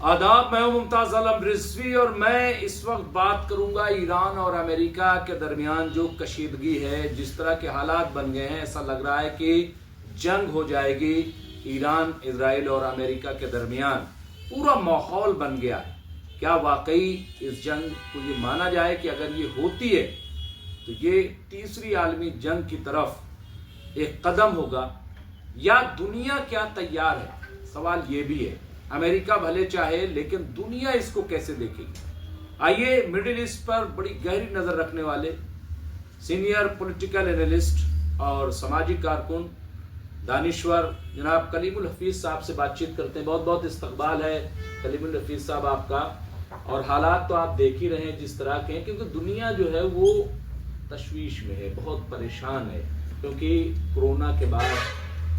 आदाब, मैं हूं मुमताज़ आलम रिजवी और मैं इस वक्त बात करूंगा ईरान और अमेरिका के दरमियान जो कशीदगी है, जिस तरह के हालात बन गए हैं। ऐसा लग रहा है कि जंग हो जाएगी ईरान, इजराइल और अमेरिका के दरमियान। पूरा माहौल बन गया है। क्या वाकई इस जंग को ये माना जाए कि अगर ये होती है तो ये तीसरी आलमी जंग की तरफ एक कदम होगा, या दुनिया क्या तैयार है? सवाल ये भी है। अमेरिका भले चाहे, लेकिन दुनिया इसको कैसे देखेगी? आइए मिडिल ईस्ट पर बड़ी गहरी नजर रखने वाले सीनियर पॉलिटिकल एनालिस्ट और सामाजिक कारकुन दानिश्वर जनाब कलीमुल हफीज साहब से बातचीत करते हैं। बहुत बहुत इस्तकबाल है कलीमुल हफीज साहब आपका। और हालात तो आप देख ही रहे हैं जिस तरह के हैं, क्योंकि दुनिया जो है वो तशवीश में है, बहुत परेशान है। क्योंकि कोरोना के बाद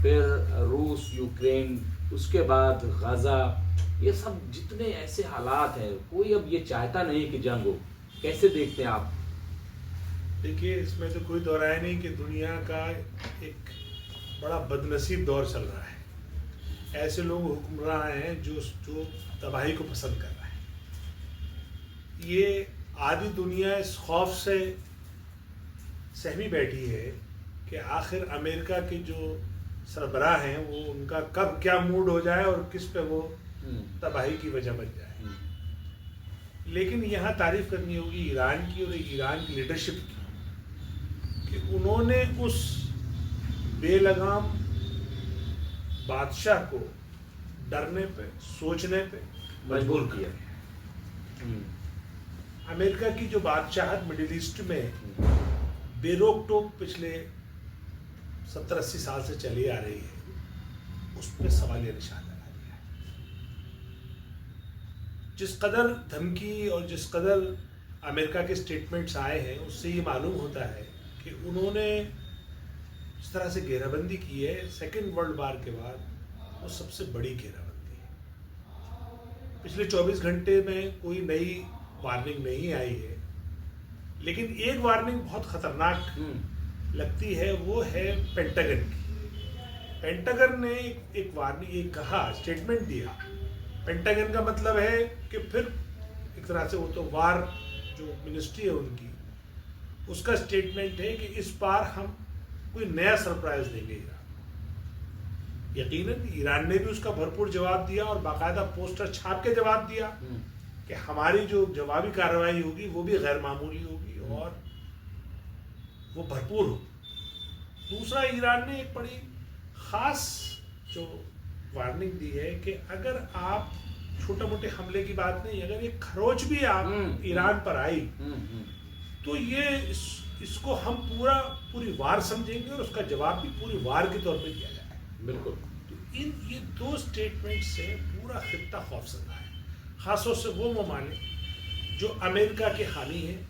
फिर रूस यूक्रेन, उसके बाद गाजा, ये सब जितने ऐसे हालात हैं, कोई अब ये चाहता नहीं कि जंग हो। कैसे देखते हैं आप? देखिए, इसमें तो कोई दो राय नहीं कि दुनिया का एक बड़ा बदनसीब दौर चल रहा है। ऐसे लोग हुक्मरान हैं जो तबाही को पसंद कर रहे हैं। ये आधी दुनिया इस खौफ से सहमी बैठी है कि आखिर अमेरिका के जो सरबराह हैं वो उनका कब क्या मूड हो जाए और किस पे वो तबाही की वजह बन जाए। लेकिन यहाँ तारीफ करनी होगी ईरान की और ईरान की लीडरशिप की कि उन्होंने उस बेलगाम बादशाह को डरने पे, सोचने पे मजबूर किया। अमेरिका की जो बादशाहत मिडिल ईस्ट में बेरोक टोक पिछले 70-80 साल से चली आ रही है, उस पर सवालिया निशान लगा दिया है। जिस कदर धमकी और जिस कदर अमेरिका के स्टेटमेंट्स आए हैं, उससे ये मालूम होता है कि उन्होंने जिस तरह से घेराबंदी की है सेकेंड वर्ल्ड वार के बाद, वो सबसे बड़ी घेराबंदी है। पिछले 24 घंटे में कोई नई वार्निंग नहीं आई है, लेकिन एक वार्निंग बहुत खतरनाक लगती है, वो है पेंटागन की। पेंटागन ने एक वार्निंग, एक कहा, स्टेटमेंट दिया। पेंटागन का मतलब है कि फिर एक तरह से वो तो वार जो मिनिस्ट्री है उनकी, उसका स्टेटमेंट है कि इस बार हम कोई नया सरप्राइज देंगे ईरान। यकीनन ईरान ने भी उसका भरपूर जवाब दिया और बाकायदा पोस्टर छाप के जवाब दिया कि हमारी जो जवाबी कार्रवाई होगी वो भी गैर मामूली होगी और वो भरपूर हो। दूसरा, ईरान ने एक बड़ी खास जो वार्निंग दी है कि अगर आप छोटे मोटे हमले की बात नहीं, अगर ये खरोच भी आप ईरान पर आई तो ये इसको हम पूरी वार समझेंगे और उसका जवाब भी पूरी वार के तौर पे दिया जाएगा। बिल्कुल। तो ये दो स्टेटमेंट से पूरा खित्ता खौफजदा है। खासतौर से वो ममालिक जो अमेरिका के हामी हैं,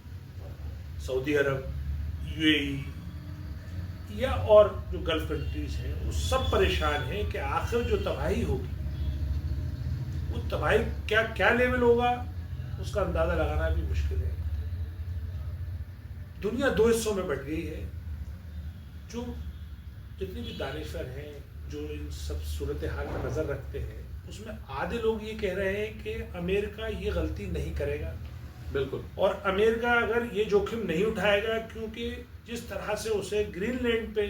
सऊदी अरब, यूएई या और जो गल्फ कंट्रीज हैं, वो सब परेशान हैं कि आखिर जो तबाही होगी, वो तबाही क्या लेवल होगा, उसका अंदाजा लगाना भी मुश्किल है। दुनिया दो हिस्सों में बट गई है। जो जितने भी दानिशवर हैं जो इन सब सूरत हाल पर नजर रखते हैं, उसमें आधे लोग ये कह रहे हैं कि अमेरिका ये गलती नहीं करेगा। बिल्कुल। और अमेरिका अगर ये जोखिम नहीं उठाएगा, क्योंकि जिस तरह से उसे ग्रीनलैंड पे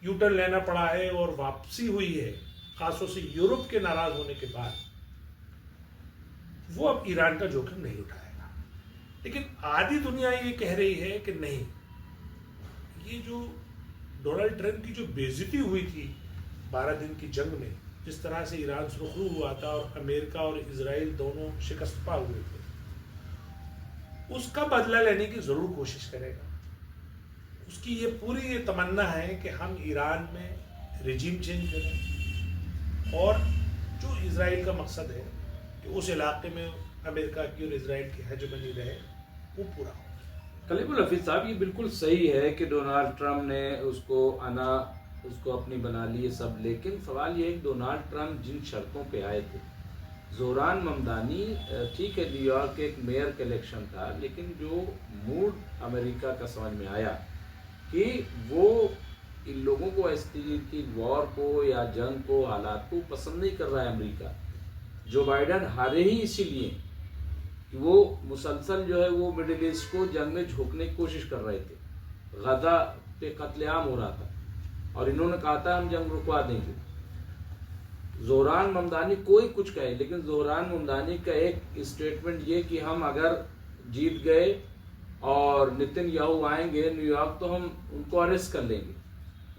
यूटर्न लेना पड़ा है और वापसी हुई है, खासतौर से यूरोप के नाराज होने के बाद, वो अब ईरान का जोखिम नहीं उठाएगा। लेकिन आधी दुनिया ये कह रही है कि नहीं, ये जो डोनाल्ड ट्रंप की जो बेइज्जती हुई थी 12 दिन की जंग में, जिस तरह से ईरान सुरखरू हुआ था और अमेरिका और इजराइल दोनों शिकस्त पा हुए थे, उसका बदला लेने की जरूर कोशिश करेगा। उसकी ये पूरी तमन्ना है कि हम ईरान में रिजीम चेंज करें और जो इजराइल का मकसद है कि उस इलाके में अमेरिका की और इजराइल की हेजेमनी रहे, वो पूरा हो। कलीमुल हफीज साहब, ये बिल्कुल सही है कि डोनाल्ड ट्रंप ने उसको अपनी बना ली सब, लेकिन सवाल ये है कि डोनाल्ड ट्रंप जिन शर्तों पे आए थे, जोरान ममदानी, ठीक है न्यूयॉर्क एक मेयर का इलेक्शन था, लेकिन जो मूड अमेरिका का समझ में आया कि वो इन लोगों को इस तरह की वॉर को या जंग को, हालात को पसंद नहीं कर रहा है अमेरिका, जो बाइडन हारे ही इसीलिए कि वो मुसलसल जो है वो मिडिल ईस्ट को जंग में झोंकने की कोशिश कर रहे थे। गजा पे कत्लेआम हो रहा था और इन्होंने कहा था हम जंग रुकवा देंगे। जोहरान ममदानी कोई कुछ कहे, लेकिन जोहरान ममदानी का एक स्टेटमेंट ये कि हम अगर जीत गए और नेतन्याहू आएंगे न्यूयॉर्क तो हम उनको अरेस्ट कर लेंगे,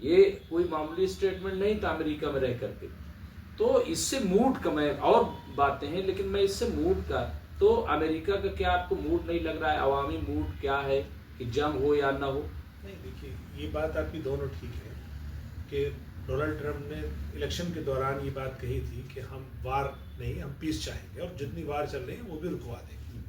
ये कोई मामूली स्टेटमेंट नहीं था अमेरिका में रह करके। तो इससे मूड का, मैं और बातें हैं लेकिन मैं इससे मूड का, तो अमेरिका का क्या आपको मूड नहीं लग रहा है, अवामी मूड क्या है कि जंग हो या ना हो? नहीं, देखिए ये बात आपकी दोनों ठीक है कि डोनाल्ड ट्रंप ने इलेक्शन के दौरान ये बात कही थी कि हम वार नहीं, हम पीस चाहेंगे और जितनी वार चल रही है वो भी रुकवा देंगे।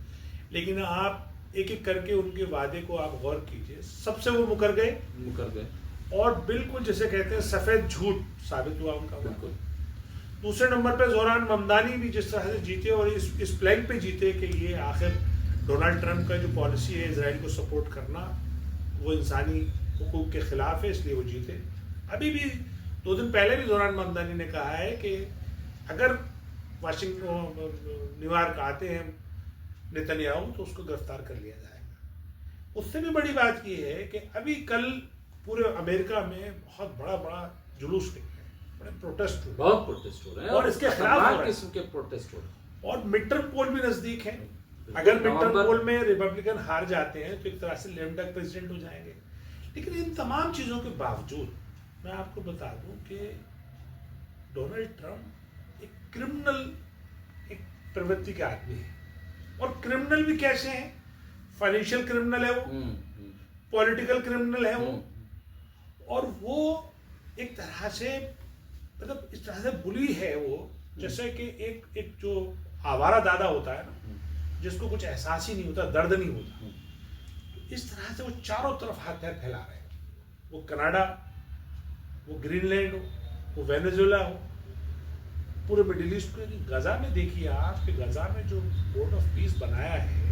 लेकिन आप एक एक करके उनके वादे को आप गौर कीजिए, सबसे वो मुकर गए और बिल्कुल जैसे कहते हैं सफेद झूठ साबित हुआ उनका। बिल्कुल। दूसरे नंबर पे जोहरान ममदानी भी जिस तरह से जीते और इस प्लैंक पे जीते कि ये आखिर डोनाल्ड ट्रंप का जो पॉलिसी है इजराइल को सपोर्ट करना वो इंसानी हुकूक के खिलाफ है, इसलिए वो जीते। अभी भी 2 दिन पहले भी जोहरान ममदानी ने कहा है कि अगर वाशिंगटन न्यूयॉर्क आते हैं नेतन्याहू तो उसको गिरफ्तार कर लिया जाएगा। उससे भी बड़ी बात ये है कि अभी कल पूरे अमेरिका में बहुत बड़ा जुलूस निकले, बड़े प्रोटेस्ट हुए, बहुत प्रोटेस्ट हो रहे हैं और इसके खिलाफ किस्म के प्रोटेस्ट हो रहे हैं। और मिड टर्म पोल भी नजदीक है। अगर मिड टर्म पोल में रिपब्लिकन हार जाते हैं तो एक तरह से लेम डक प्रेसिडेंट हो जाएंगे। लेकिन इन तमाम चीजों के बावजूद मैं आपको बता दूं कि डोनाल्ड ट्रंप एक क्रिमिनल एक प्रवृत्ति के आदमी है, और क्रिमिनल भी कैसे हैं? फाइनेंशियल क्रिमिनल है वो, पॉलिटिकल क्रिमिनल है वो, और वो एक तरह से मतलब इस तरह से बुली है वो, जैसे कि एक जो आवारा दादा होता है ना, जिसको कुछ एहसास ही नहीं होता, दर्द नहीं होता, तो इस तरह से वो चारों तरफ हाथ पैर फैला रहे हैं। वो कनाडा, वो ग्रीनलैंड हो, वो वेनेजुएला हो, पूरे मिडिल ईस्ट को। गजा में देखिए आप कि गजा में जो बोर्ड ऑफ पीस बनाया है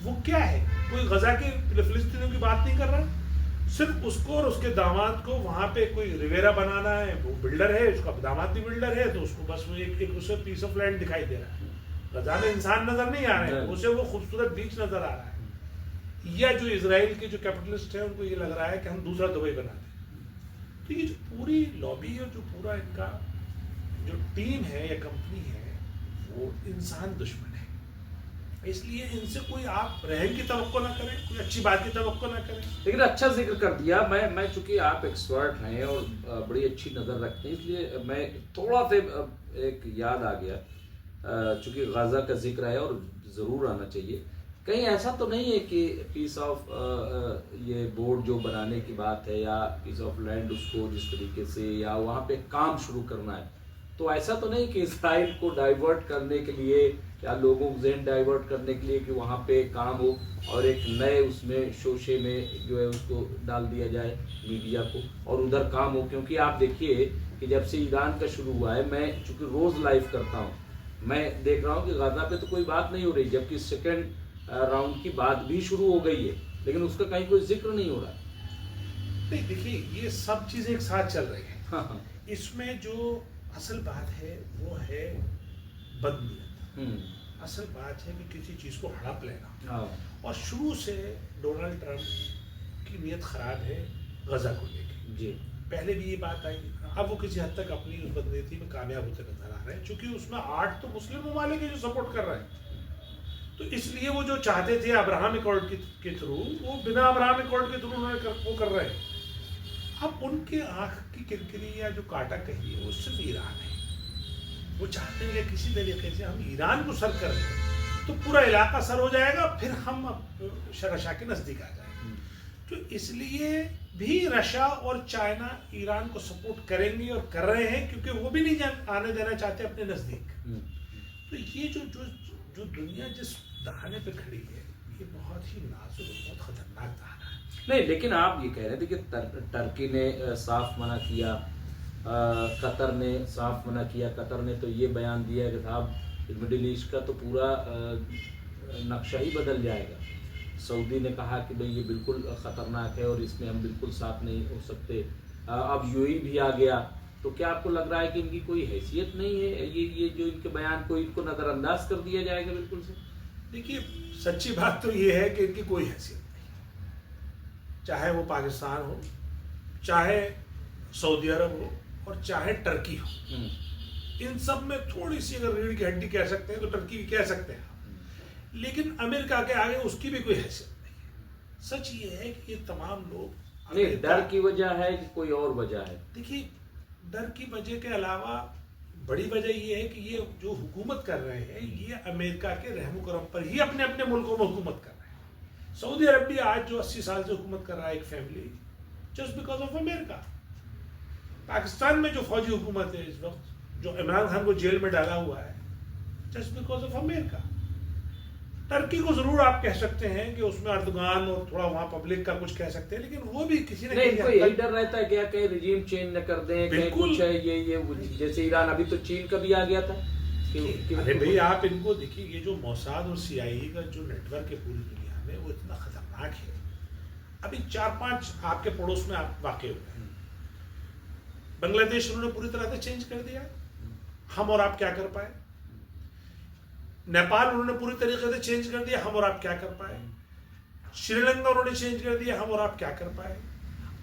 वो क्या है? कोई गजा के फिलिस्तीनियों की बात नहीं कर रहा, सिर्फ उसको और उसके दामाद को वहां पे कोई रिवेरा बनाना है, वो बिल्डर है, उसका दामाद भी बिल्डर है, तो उसको बस वो एक उसे पीस ऑफ लैंड दिखाई दे रहा है। गजा में इंसान नजर नहीं आ रहे हैं, उसे वो खूबसूरत बीच नजर आ रहा है। या जो इजराइल के जो कैपिटलिस्ट है उनको ये लग रहा है कि हम दूसरा दुबई बना दें। तो ये जो पूरी लॉबी और जो पूरा इनका जो टीम है या कंपनी है वो इंसान दुश्मन है। इसलिए इनसे कोई आप रहम की तवक्को ना करें, कोई अच्छी बात की तवक्को ना करें। लेकिन अच्छा जिक्र कर दिया। मैं चूंकि आप एक्सपर्ट हैं और बड़ी अच्छी नज़र रखते हैं, इसलिए मैं थोड़ा सा एक याद आ गया, चूंकि गाजा का जिक्र है और ज़रूर आना चाहिए। कहीं ऐसा तो नहीं है कि पीस ऑफ ये बोर्ड जो बनाने की बात है या पीस ऑफ लैंड उसको जिस तरीके से या वहाँ पे काम शुरू करना है, तो ऐसा तो नहीं कि इसराइल को डाइवर्ट करने के लिए या लोगों को जहन डाइवर्ट करने के लिए कि वहाँ पे काम हो और एक नए उसमें शोशे में जो है उसको डाल दिया जाए मीडिया को और उधर काम हो। क्योंकि आप देखिए कि जब से ईरान का शुरू हुआ है, मैं चूँकि रोज़ लाइव करता हूँ, मैं देख रहा हूँ कि गाजा पे तो कोई बात नहीं हो रही, जबकि सेकेंड राउंड की बात भी शुरू हो गई है, लेकिन उसका कहीं कोई जिक्र नहीं हो रहा है। नहीं, देखिए ये सब चीज़ें एक साथ चल रही है। हाँ। इसमें जो असल बात है वो है बदनीयत। असल बात है कि किसी चीज़ को हड़प लेना। और शुरू से डोनाल्ड ट्रंप की नीयत खराब है गजा को लेकर। जी, पहले भी ये बात आई, अब वो किसी हद तक अपनी उस बदनीयती में कामयाब होते नजर आ रहे हैं, क्योंकि उसमें 8 तो मुस्लिम ममालिक है जो सपोर्ट कर रहे हैं। तो इसलिए वो जो चाहते थे अब्राहम अकॉर्ड के थ्रू, वो बिना अब्राहम अकॉर्ड के थ्रू उन्होंने वो कर रहे हैं। अब उनके आंख की किरकिरी या जो काटा कही है वो सिर्फ ईरान है। वो चाहते हैं कि किसी तरीके से हम ईरान को सर कर दें तो पूरा इलाका सर हो जाएगा, फिर हम रशिया के नज़दीक आ जाएंगे। तो इसलिए भी रशिया और चाइना ईरान को सपोर्ट करेंगे और कर रहे हैं, क्योंकि वो भी नहीं आने देना चाहते अपने नज़दीक। तो ये जो दुनिया जिस दहाने पे खड़ी है, ये बहुत ही नाजुक और बहुत खतरनाक दहाना है। नहीं, लेकिन आप ये कह रहे थे कि टर्की ने साफ मना किया, कतर ने साफ मना किया। कतर ने तो ये बयान दिया कि साहब मिडिल ईस्ट का तो पूरा नक्शा ही बदल जाएगा। सऊदी ने कहा कि भाई ये बिल्कुल ख़तरनाक है और इसमें हम बिल्कुल साथ नहीं हो सकते। अब यूएई भी आ गया तो क्या आपको लग रहा है कि इनकी कोई हैसियत नहीं है? ये जो इनके बयान को इनको नज़रअंदाज कर दिया जाएगा बिल्कुल से? देखिए, सच्ची बात तो ये है कि इनकी कोई हैसियत नहीं, चाहे वो पाकिस्तान हो, चाहे सऊदी अरब हो और चाहे टर्की हो। इन सब में थोड़ी सी अगर रीढ़ की हड्डी कह सकते हैं तो टर्की की कह सकते हैं, लेकिन अमेरिका के आगे उसकी भी कोई हैसियत नहीं है। सच ये है कि ये तमाम लोग नहीं, डर की वजह है कि कोई और वजह है? देखिए, डर की वजह के अलावा बड़ी वजह ये है कि ये जो हुकूमत कर रहे हैं ये अमेरिका के रहमो करम पर ही अपने अपने मुल्कों में हुकूमत कर रहे हैं। सऊदी अरब भी आज जो 80 साल से हुकूमत कर रहा है एक family, just because of America. Pakistan में जो फौजी हुकूमत है इस वक्त, जो इमरान खान को जेल में डाला हुआ है, just because of America. Turkey को जरूर आप कह सकते हैं कि उसमें अर्दगान और थोड़ा वहां पब्लिक का कुछ कह सकते हैं, लेकिन वो भी किसी ने नहीं, इनको यही डर रहता है क्या कहीं रिजीम चेंज न कर दें, कहीं कुछ है ये जैसे ईरान, अभी तो चीन का भी आ गया था अरे भाई, आप इनको देखिए, ये जो मोसाद और CIA का जो नेटवर्क है पूरी दुनिया में, वो इतना खतरनाक है। अभी 4-5 आपके पड़ोस में आप वाकई हुए हैं। बांग्लादेश उन्होंने पूरी तरह से चेंज कर दिया, हम और आप क्या कर पाए। नेपाल उन्होंने पूरी तरीके से चेंज कर दिया, हम और आप क्या कर पाए। श्रीलंका उन्होंने चेंज कर दिया, हम और आप क्या कर पाए।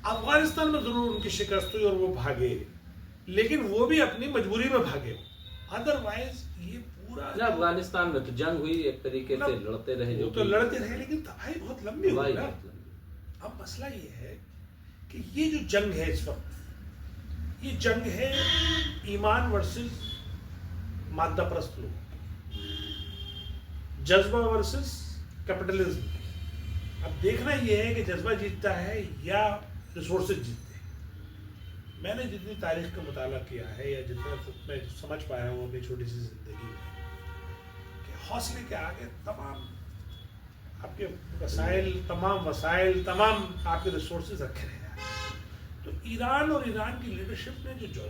अफगानिस्तान में जरूर उनकी शिकस्त हुई और वो भागे, लेकिन वो भी अपनी मजबूरी में भागे। अदरवाइज ये पूरा अफगानिस्तान में तो जंग हुई एक तरीके से, लड़ते रहे, जो तो लड़ते रहे, लेकिन तबाही बहुत लंबी हुई ना। अब मसला ये है कि ये जो जंग है इस वक्त, ये जंग है ईमान वर्सेस मादा परस्त लोग, जज्बा वर्सेस कैपिटलिज्म। अब देखना ये है कि जज्बा जीतता है या रिसोर्सेज जीतते हैं। मैंने जितनी तारीख का मुताला किया है या जितना मैं समझ पाया हूँ अपनी छोटी सी जिंदगी में, कि हौसले के आगे तमाम आपके वसाइल, तमाम आपके रिसोर्सेज रखे हैं। तो ईरान और ईरान की लीडरशिप ने जो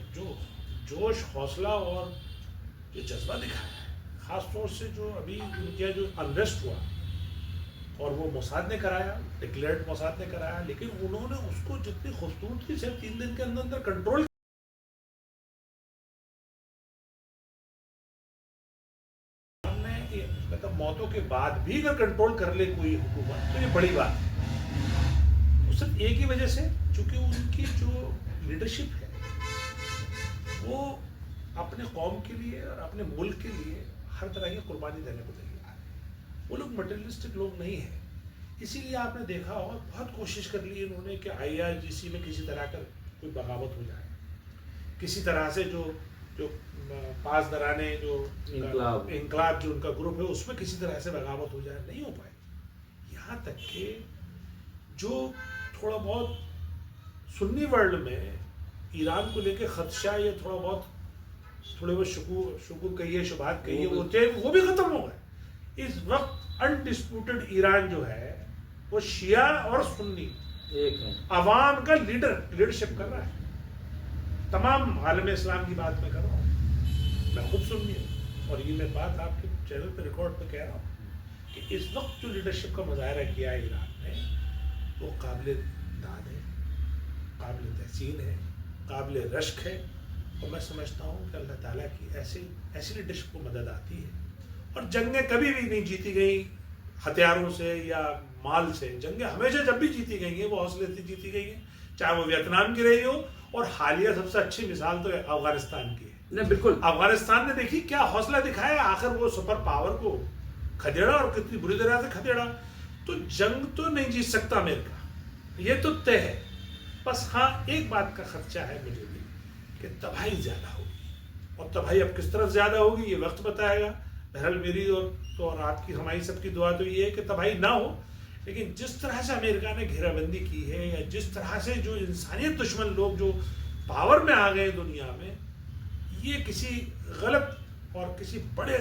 जोश, हौसला और जो जज्बा दिखाया है, खास तौर से जो अभी उनका जो अनरेस्ट हुआ, और वो मोसाद ने कराया, डिक्लेयर्ड मोसाद ने कराया, लेकिन उन्होंने उसको जितनी खूबसूरती से 3 दिन के अंदर कंट्रोल, मतलब मौतों के बाद भी अगर कंट्रोल कर ले कोई हुकूमत, तो ये बड़ी बात है। सिर्फ एक ही वजह से, चूंकि उनकी जो लीडरशिप है वो अपने कौम के लिए और अपने मुल्क के लिए हर तरह की कुर्बानी देने को तैयार है। वो लोग मटेरियलिस्टिक लोग नहीं हैं। इसीलिए आपने देखा होगा बहुत कोशिश कर ली इन्होंने कि IRGC में किसी तरह का कोई बगावत हो जाए, किसी तरह से जो पास दराने जो इंकलाब जो उनका ग्रुप है उसमें किसी तरह से बगावत हो जाए, नहीं हो पाए। यहाँ तक कि जो थोड़ा बहुत सुन्नी वर्ल्ड में ईरान को लेके खदशा या थोड़े बहुत शुकुर कहिए, शुबात कहिए, वो भी खत्म हो गए। इस वक्त अनडिस्प्यूटेड ईरान जो है वो शिया और सुन्नी एक है, अवाम का लीडरशिप कर रहा है। तमाम आलम इस्लाम की बात मैं कर रहा हूँ, मैं खुद सुन्नी हूँ और ये मैं बात आपके चैनल पे रिकॉर्ड पे कह रहा हूँ कि इस वक्त जो लीडरशिप का मुजाहरा किया है ईरान ने, वो काबिल दाद है, काबिल तहसीन है, काबिल रश्क है। और मैं समझता हूँ कि अल्लाह ताला की ऐसी लीडरशिप को मदद आती है। और जंगें कभी भी नहीं जीती गई हथियारों से या माल से। जंगें हमेशा जब भी जीती गई हैं वो हौसले से जीती गई हैं, चाहे वो वियतनाम की रही हो, और हालिया सबसे अच्छी मिसाल तो अफगानिस्तान की है। नहीं, बिल्कुल। अफगानिस्तान ने देखी क्या हौसला दिखाया, आखिर वो सुपर पावर को खदेड़ा और कितनी बुरी तरह से खदेड़ा। तो जंग तो नहीं जीत सकता अमेरिका, ये तो तय है। बस हाँ, एक बात का खर्चा है मुझे भी कि तबाही ज्यादा होगी, और तबाही अब किस तरह ज्यादा होगी ये वक्त बताएगा। बहरहाल मेरी और आपकी, हमारी सबकी दुआ तो ये है कि तबाही ना हो, लेकिन जिस तरह से अमेरिका ने घेराबंदी की है या जिस तरह से जो इंसानियत दुश्मन लोग जो पावर में आ गए दुनिया में, ये किसी गलत और किसी बड़े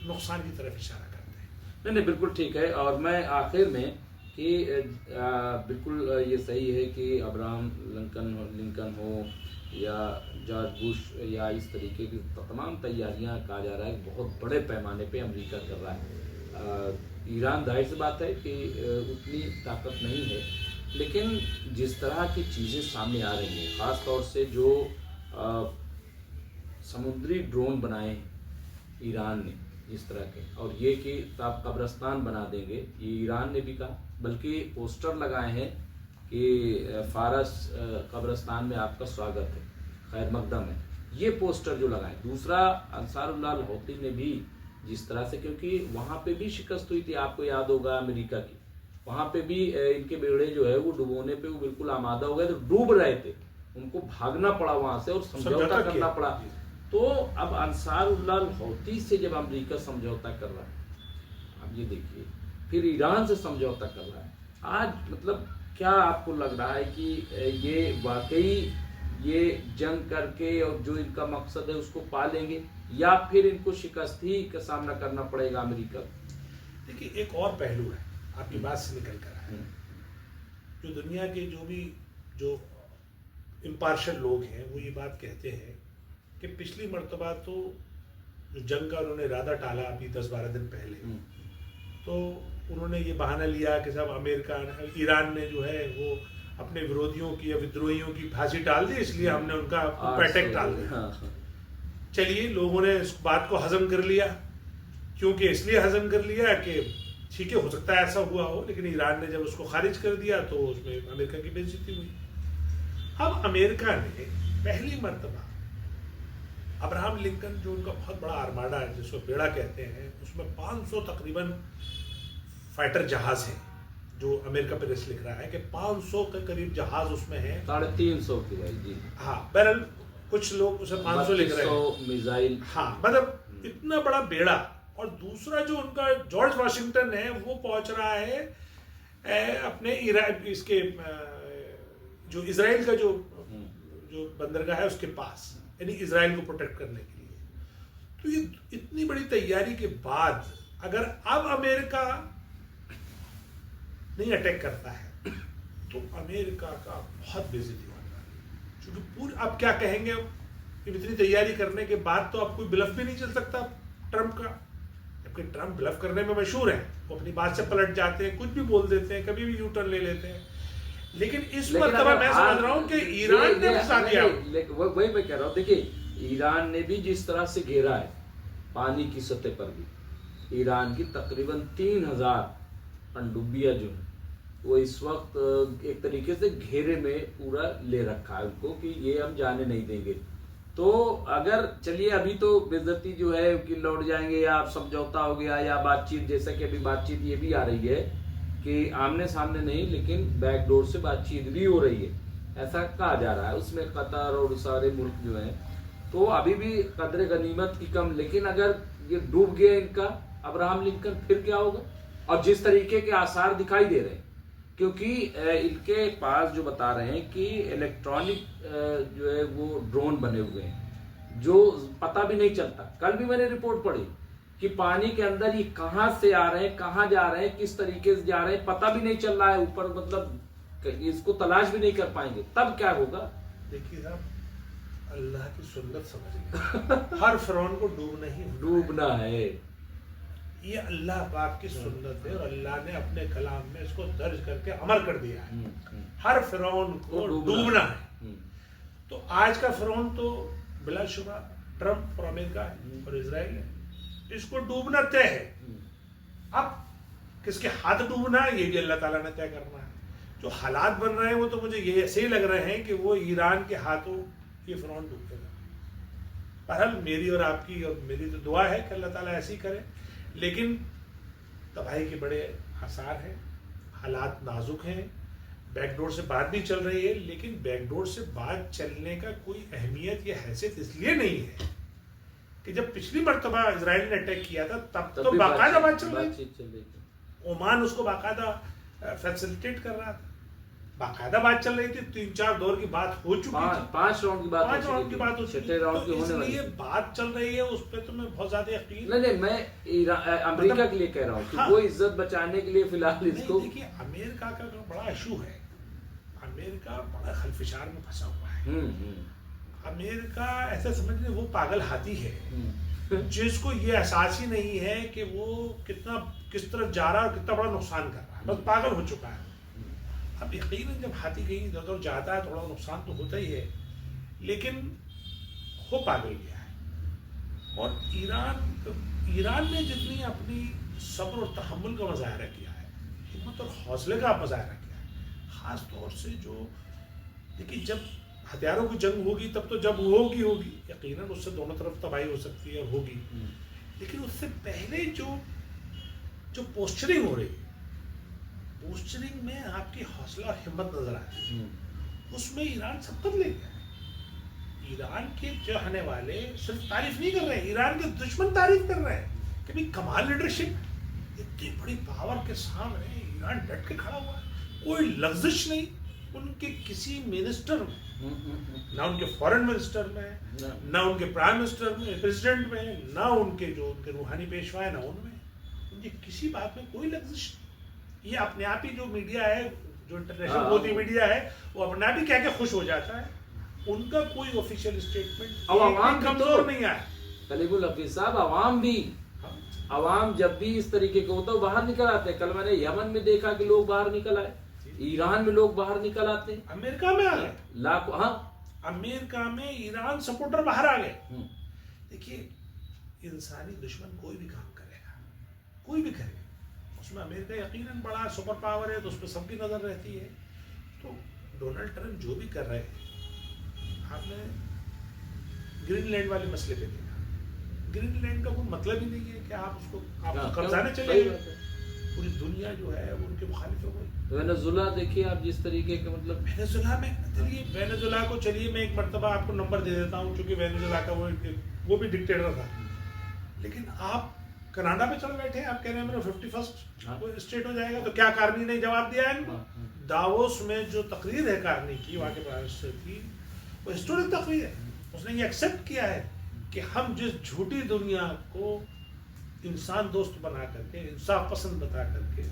नुकसान की तरफ इशारा करते हैं। नहीं, बिल्कुल ठीक है। और मैं आखिर में कि बिल्कुल ये सही है कि अब्राहम लिंकन हो या जॉर्ज बुश या इस तरीके की तमाम तैयारियां, कहा जा रहा है बहुत बड़े पैमाने पे अमेरिका कर रहा है। ईरान जाहिर सी बात है कि उतनी ताकत नहीं है, लेकिन जिस तरह की चीज़ें सामने आ रही हैं, ख़ास तौर से जो समुद्री ड्रोन बनाए हैं ईरान ने जिस तरह के, और ये कि आप कब्रिस्तान बना देंगे, ये ईरान ने भी कहा, बल्कि पोस्टर लगाए हैं कि फारस कब्रिस्तान में आपका स्वागत है, खैर मकदम है, ये पोस्टर जो लगाए। दूसरा अंसारुल्लाह हौती ने भी जिस तरह से, क्योंकि वहाँ पे भी शिकस्त हुई थी, आपको याद होगा अमेरिका की, वहाँ पे भी इनके बेड़े जो है वो डुबोने पे वो बिल्कुल आमादा हो गए, तो डूब रहे थे, उनको भागना पड़ा वहाँ से और समझौता करना पड़ा। तो अब अंसारुल्लाह हौती से जब अमेरिका समझौता कर रहा है, अब ये देखिए, फिर ईरान से समझौता कर रहा है, आज मतलब क्या आपको लग रहा है कि ये वाकई ये जंग करके और जो इनका मकसद है उसको पा लेंगे, या फिर इनको शिकस्त ही का सामना करना पड़ेगा अमेरिका? देखिए, एक और पहलू है आपकी बात से निकल कर आया, जो दुनिया के जो इम्पार्शल लोग हैं वो ये बात कहते हैं कि पिछली मर्तबा तो जो जंग का उन्होंने इरादा टाला अभी 10-12 दिन पहले, तो उन्होंने ये बहाना लिया कि साहब ईरान ने जो है वो अपने विरोधियों की या विद्रोहियों की फांसी टाल दी, इसलिए हमने उनका अटैक टाल दिया। चलिए, लोगों ने इस बात को हजम कर लिया, क्योंकि इसलिए हजम कर लिया कि ठीक है, हो सकता है ऐसा हुआ हो, लेकिन ईरान ने जब उसको खारिज कर दिया तो उसमें अमेरिका की बेइज्जती हुई। अब अमेरिका ने पहली मर्तबा अब्राहम लिंकन, जो उनका बहुत बड़ा आर्माडा है जिसको बेड़ा कहते हैं, उसमें 500 तकरीबन फाइटर जहाज हैं, जो अमेरिका प्रेस लिख रहा है कि 500 के करीब जहाज उसमें हैं, 350 की भाई जी। हाँ, बहरहाल कुछ लोग उसे 500 लिख रहे हैं, मिसाइल, हाँ, मतलब इतना बड़ा बेड़ा। और दूसरा जो उनका जॉर्ज वाशिंगटन है वो पहुंच रहा है अपने इसके जो इजराइल का जो बंदरगाह है उसके पास, यानी इजराइल को प्रोटेक्ट करने के लिए। तो ये इतनी बड़ी तैयारी के बाद अगर अब अमेरिका नहीं अटैक करता है तो अमेरिका का बहुत बेइज्जती होगा, क्योंकि पूरी अब क्या कहेंगे, इतनी तैयारी करने के बाद तो अब कोई ब्लफ भी नहीं चल सकता ट्रंप का, जबकि ट्रंप ब्लफ करने में मशहूर है, वो अपनी बात से पलट जाते हैं, कुछ भी बोल देते हैं, कभी भी यू टर्न ले लेते हैं। लेकिन इस मर्तबा मैं समझ रहा हूँ कि ईरान ने फंसा दिया। वही मैं कह रहा हूँ, देखिए ईरान ने भी जिस तरह से घेरा है, पानी की सतह पर भी ईरान की तकरीबन 3000 पनडुब्बियां जो है वो इस वक्त एक तरीके से घेरे में पूरा ले रखा है उनको, कि ये हम जाने नहीं देंगे। तो अगर चलिए अभी तो बेइज्जती जो है कि लौट जाएंगे, या समझौता हो गया, या बातचीत, जैसा कि अभी बातचीत ये भी आ रही है कि आमने सामने नहीं लेकिन बैकडोर से बातचीत भी हो रही है, ऐसा कहा जा रहा है, उसमें कतर और सारे मुल्क जो हैं, तो अभी भी कदर गनीमत की कम। लेकिन अगर ये डूब गया इनका अब्राहम लिंकन, फिर क्या होगा? और जिस तरीके के आसार दिखाई दे रहे हैं, क्योंकि इनके पास जो बता रहे हैं कि इलेक्ट्रॉनिक जो है वो ड्रोन बने हुए हैं, जो पता भी नहीं चलता। कल भी मैंने रिपोर्ट पढ़ी कि पानी के अंदर ये कहाँ से आ रहे हैं, कहाँ जा रहे हैं, किस तरीके से जा रहे हैं, पता भी नहीं चल रहा है ऊपर, मतलब इसको तलाश भी नहीं कर पाएंगे, तब क्या होगा? देखिए साहब, अल्लाह की सुन्नत समझिए, हर फिरौन को डूबना है, ये अल्लाह पाक की सुन्नत है, और अल्लाह ने अपने कलाम में इसको दर्ज करके अमर कर दिया है, हर फिरौन को डूबना है। तो आज का फिरौन तो बिलाशुबा ट्रंप और अमेरिका है और इजराइल है, इसको डूबना तय है। अब किसके हाथ डूबना है ये भी अल्लाह ताला ने तय करना है। जो हालात बन रहे हैं वो तो मुझे ये ऐसे ही लग रहे हैं कि वो ईरान के हाथों ये फिरौन डूबेगा। बहरहाल मेरी और आपकी और मेरी तो दुआ है कि अल्लाह ताला ऐसे ही करे, लेकिन तबाही के बड़े आसार हैं, हालात नाजुक हैं, बैकडोर से बात भी चल रही है, लेकिन बैकडोर से बात चलने का कोई अहमियत या हैसियत इसलिए नहीं है कि जब पिछली मर्तबा इजराइल ने अटैक किया था तब तो बाकायदा बात चल रही थी, ओमान उसको बाकायदा फैसिलिटेट कर रहा था, बाकायदा बात चल रही थी, 3-4 दौर की बात हो चुकी थी, 5 राउंड की बात हो चुकी थी, राउंड की होने वाली है, बात चल रही है, उस पर तो मैं बहुत ज्यादा यकीन नहीं, मैं अमेरिका के लिए कह रहा हूँ कि वो इज्जत बचाने के लिए फिलहाल इसको। देखिए, अमेरिका का जो बड़ा इशू है, अमेरिका बड़ा खलफिशार में फंसा हुआ है। अमेरिका ऐसा समझ वो पागल हाथी है जिसको ये एहसास ही नहीं है कि वो किस तरफ जा रहा है और कितना बड़ा नुकसान कर रहा है, बस पागल हो चुका है। अब यकीनन जब हाथी कहीं इधर उधर जाता है थोड़ा नुकसान तो होता ही है, लेकिन हो पागल गया है। और ईरान ने जितनी अपनी सब्र और तहम्मुल का मुजाहरा किया है, हिम्मत और हौसले का मुजाहरा किया है, ख़ास तौर से जो देखिए जब हथियारों की जंग होगी तब तो जब होगी यकीनन उससे दोनों तरफ तबाही हो सकती है और होगी, लेकिन उससे पहले जो पोस्चरिंग हो रही है, पोस्चरिंग में आपकी हौसला और हिम्मत नजर आती है, उसमें ईरान सबकत ले गया है। ईरान के चाहने वाले सिर्फ तारीफ नहीं कर रहे हैं, ईरान के दुश्मन तारीफ कर रहे हैं कि भाई कमाल लीडरशिप, इतनी बड़ी पावर के सामने ईरान डट के खड़ा हुआ है, कोई लफ्जिश नहीं उनके किसी मिनिस्टर में, ना उनके फॉरेन मिनिस्टर में, ना उनके प्राइम मिनिस्टर में, प्रेसिडेंट में, ना उनके जो उनके रूहानी पेशवा है ना उनमें, उनकी किसी बात में कोई लफ्जिश नहीं। ये अपने आप ही जो मीडिया है, जो इंटरनेशनल मोदी मीडिया है, वो अपने आप ही कह के खुश हो जाता है, उनका कोई ऑफिशियल स्टेटमेंट आवाम कमजोर नहीं आया। कलीमुल हफीज साहब, आवाम भी, आवाम जब भी इस तरीके का होता है बाहर निकल आते हैं। कल मैंने यमन में देखा कि लोग बाहर निकल आए, ईरान में लोग बाहर निकल आते हैं, अमेरिका में आ गए लाखों। हाँ, अमेरिका में ईरान सपोर्टर बाहर आ गए। देखिए इंसानी दुश्मन कोई भी काम करेगा, कोई भी करेगा, उसमें अमेरिका यकीनन बड़ा सुपर पावर है तो उस पर सबकी नजर रहती है। तो डोनाल्ड ट्रंप जो भी कर रहे हैं, आपने ग्रीनलैंड वाले मसले पे देखा, ग्रीनलैंड का कोई मतलब ही नहीं है कि आप उसको कब्जाने चले गए, पूरी दुनिया जो है वो उनके मुखालिफ हो गई। वेनेजुला देखिए आप, जिस तरीके के मतलब वेनेजुला में, चलिए वेनेजुला को, चलिए मैं एक मरतबा आपको नंबर दे देता हूँ, क्योंकि वेनेजुला का वो भी डिक्टेटर था, लेकिन आप कनाडा पे चल बैठे, आप कह रहे हैं मेरा 51st स्टेट हो जाएगा, तो क्या कार्नी ने जवाब दिया है इनको? दावोस में जो तकरीर है कार्नी की, वहाँ के प्राइम मिनिस्टर की, वो हिस्टोरिक तकरीर है। उसने ये एक्सेप्ट किया है कि हम जिस झूठी दुनिया को इंसान दोस्त बना करके, इंसाफ पसंद बता करके,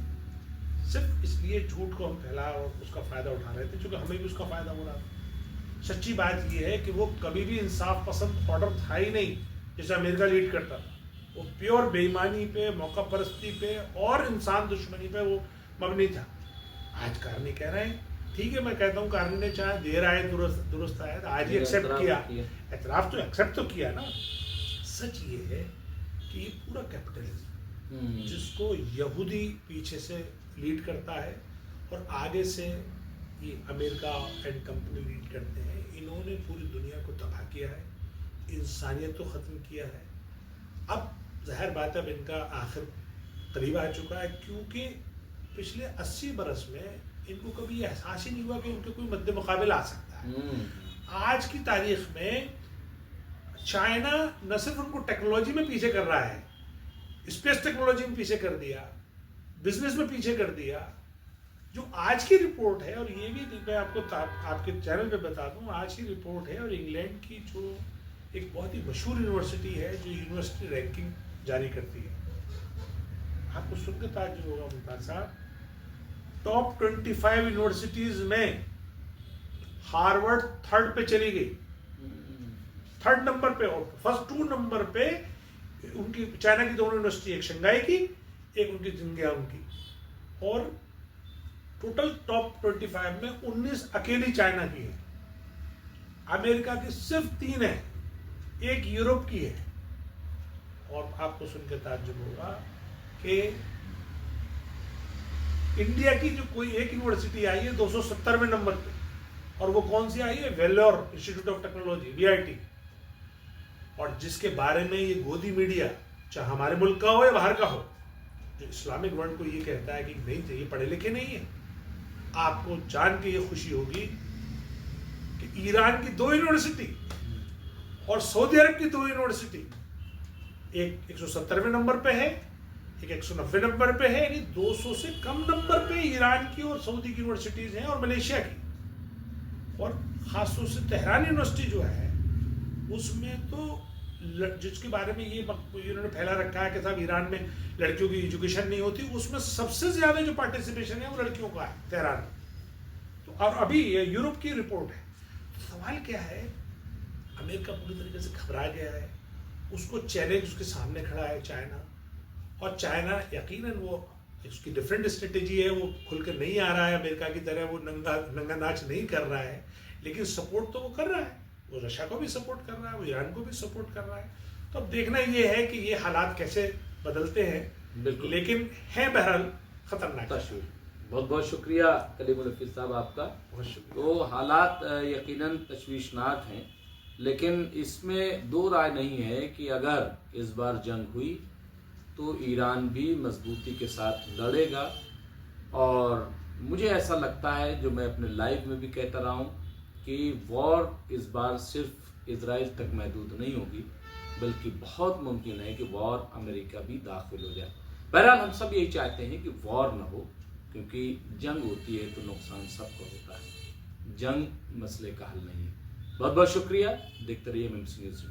सिर्फ इसलिए झूठ को हम फैला और उसका फ़ायदा उठा रहे थे, क्योंकि हमें भी उसका फ़ायदा हो रहा था। सच्ची बात ये है कि वो कभी भी इंसाफ पसंद ऑर्डर था ही नहीं, जैसे अमेरिका लीड करता था। वो प्योर बेईमानी पे, मौका परस्ती पे और इंसान दुश्मनी पे वो मबनी था। आज कार्नी कह रहे हैं, ठीक है, मैं कहता हूँ कार्नी ने चाहे देर आए दुरुस्त आए, तो आज ही एक्सेप्ट किया, एतराफ़ तो एक्सेप्ट तो किया ना। सच ये है कि ये पूरा कैपिटलिज्म जिसको यहूदी पीछे से लीड करता है और आगे से ये अमेरिका एंड कंपनी लीड करते हैं, इन्होंने पूरी दुनिया को तबाह किया है, इंसानियत को ख़त्म किया है। अब ज़ाहिर बात है अब इनका आखिर करीब आ चुका है, क्योंकि पिछले 80 बरस में इनको कभी ये एहसास ही नहीं हुआ कि उनके कोई मद्दे मुकाबिल आ सकता है। आज की तारीख में चाइना न सिर्फ उनको टेक्नोलॉजी में पीछे कर रहा है, स्पेस टेक्नोलॉजी में पीछे कर दिया, बिजनेस में पीछे कर दिया। जो आज की रिपोर्ट है, और ये भी मैं आपको आपके चैनल पे बता दूं, आज की रिपोर्ट है, और इंग्लैंड की जो एक बहुत ही मशहूर यूनिवर्सिटी है जो यूनिवर्सिटी रैंकिंग जारी करती है, आपको सुनकर ताज्जुब होगा मुमताज साहब, टॉप 25 यूनिवर्सिटीज में हार्वर्ड 3rd पे चली गई, 3rd नंबर पे, और फर्स्ट 2 नंबर पे उनकी चाइना की दोनों यूनिवर्सिटी, एक शंघाई की, एक उनकी जिंगजियांग की, और टोटल टॉप 25 में 19 अकेली चाइना की है, अमेरिका की सिर्फ 3 है, एक यूरोप की है। और आपको सुनकर ताज्जुब होगा कि इंडिया की जो कोई एक यूनिवर्सिटी आई है 270वें नंबर पे, और वो कौन सी आई है? Vellore institute of technology, VIT, और जिसके बारे में ये गोदी मीडिया, चाहे हमारे मुल्क का हो या बाहर का हो, जो इस्लामिक वर्ल्ड को ये कहता है कि नहीं चाहिए, पढ़े लिखे नहीं है। आपको जान के ये खुशी होगी कि ईरान की 2 यूनिवर्सिटी और सऊदी अरब की 2 यूनिवर्सिटी, एक 170वें नंबर पे है, एक 190 नंबर पे है, यानी 200 से कम नंबर पे ईरान की और सऊदी की यूनिवर्सिटीज हैं, और मलेशिया की, और खासतौर से तेहरान यूनिवर्सिटी जो है उसमें तो जिसके बारे में ये इन्होंने फैला रखा है कि साहब ईरान में लड़कियों की एजुकेशन नहीं होती, उसमें सबसे ज्यादा जो पार्टिसिपेशन है वो लड़कियों का है तेहरान में। तो और अभी ये यूरोप की रिपोर्ट है। तो सवाल क्या है, अमेरिका पूरी तरीके से घबरा गया है, उसको चैलेंज उसके सामने खड़ा है चाइना, और चाइना यकीनन वो उसकी डिफरेंट स्ट्रेटेजी है, वो खुलकर नहीं आ रहा है अमेरिका की तरह, वो नंगा नाच नहीं कर रहा है, लेकिन सपोर्ट तो वो कर रहा है, वो रशिया को भी सपोर्ट कर रहा है, वो ईरान को भी सपोर्ट कर रहा है। तो अब देखना ये है कि ये हालात कैसे बदलते हैं, बिल्कुल। लेकिन है बहरहाल खतरनाक। तशवीश। बहुत बहुत शुक्रिया कलीमुल हफीज साहब आपका। बहुत शुक्रिया। तो हालात यकीनन तशवीशनाक हैं, लेकिन इसमें दो राय नहीं है कि अगर इस बार जंग हुई तो ईरान भी मजबूती के साथ लड़ेगा। और मुझे ऐसा लगता है, जो मैं अपने लाइव में भी कहता रहा हूँ, कि वॉर इस बार सिर्फ इजराइल तक महदूद नहीं होगी, बल्कि बहुत मुमकिन है कि वॉर अमेरिका भी दाखिल हो जाए। बहरहाल हम सब यही चाहते हैं कि वॉर न हो, क्योंकि जंग होती है तो नुकसान सबको होता है। जंग मसले का हल नहीं है। बहुत बहुत शुक्रिया। देखते रहिए MMC न्यूज़।